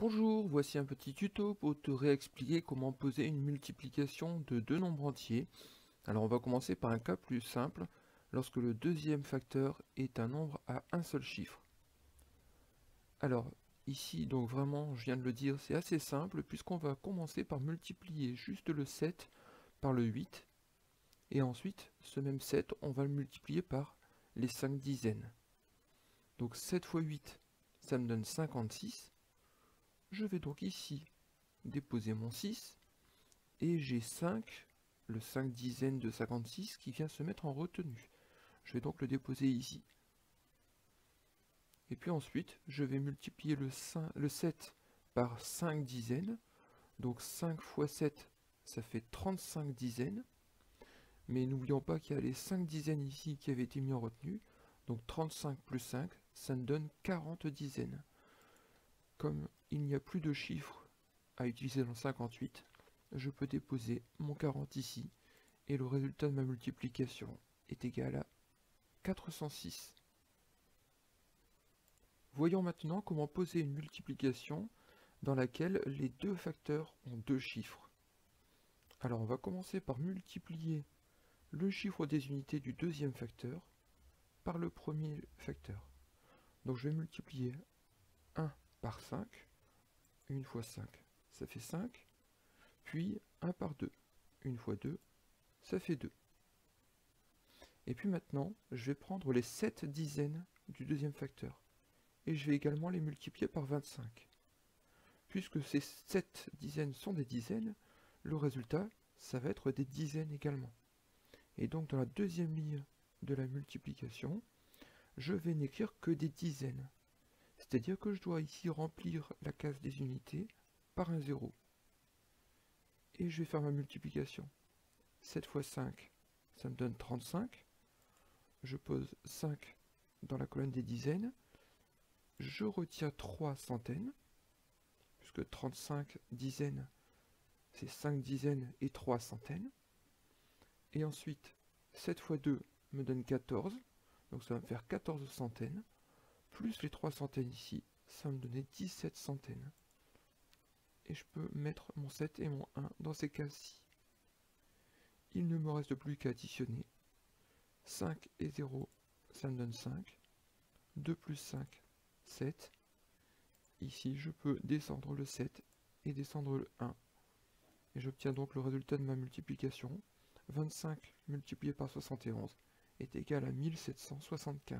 Bonjour, voici un petit tuto pour te réexpliquer comment poser une multiplication de deux nombres entiers. Alors on va commencer par un cas plus simple, lorsque le deuxième facteur est un nombre à un seul chiffre. Alors ici, donc vraiment, je viens de le dire, c'est assez simple puisqu'on va commencer par multiplier juste le 7 par le 8 et ensuite ce même 7, on va le multiplier par les 5 dizaines. Donc 7 fois 8, ça me donne 56. Je vais donc ici déposer mon 6, et j'ai 5, le 5 dizaines de 56 qui vient se mettre en retenue. Je vais donc le déposer ici. Et puis ensuite, je vais multiplier le 7 par 5 dizaines. Donc 5 fois 7, ça fait 35 dizaines. Mais n'oublions pas qu'il y a les 5 dizaines ici qui avaient été mis en retenue. Donc 35 plus 5, ça me donne 40 dizaines. Comme il n'y a plus de chiffres à utiliser dans le 58, je peux déposer mon 40 ici, et le résultat de ma multiplication est égal à 406. Voyons maintenant comment poser une multiplication dans laquelle les deux facteurs ont deux chiffres. Alors on va commencer par multiplier le chiffre des unités du deuxième facteur par le premier facteur. Donc je vais multiplier 1 par 5, 1 fois 5, ça fait 5, puis 1 par 2, 1 fois 2, ça fait 2. Et puis maintenant, je vais prendre les 7 dizaines du deuxième facteur, et je vais également les multiplier par 25. Puisque ces 7 dizaines sont des dizaines, le résultat, ça va être des dizaines également. Et donc dans la deuxième ligne de la multiplication, je vais n'écrire que des dizaines. C'est-à-dire que je dois ici remplir la case des unités par un 0. Et je vais faire ma multiplication. 7 fois 5, ça me donne 35. Je pose 5 dans la colonne des dizaines. Je retiens 3 centaines, puisque 35 dizaines, c'est 5 dizaines et 3 centaines. Et ensuite, 7 fois 2 me donne 14, donc ça va me faire 14 centaines, plus les 3 centaines ici, ça va me donner 17 centaines. Et je peux mettre mon 7 et mon 1 dans ces cases-ci. Il ne me reste plus qu'à additionner. 5 et 0, ça me donne 5. 2 plus 5, 7. Ici, je peux descendre le 7 et descendre le 1. Et j'obtiens donc le résultat de ma multiplication. 25 multiplié par 71 est égal à 1775.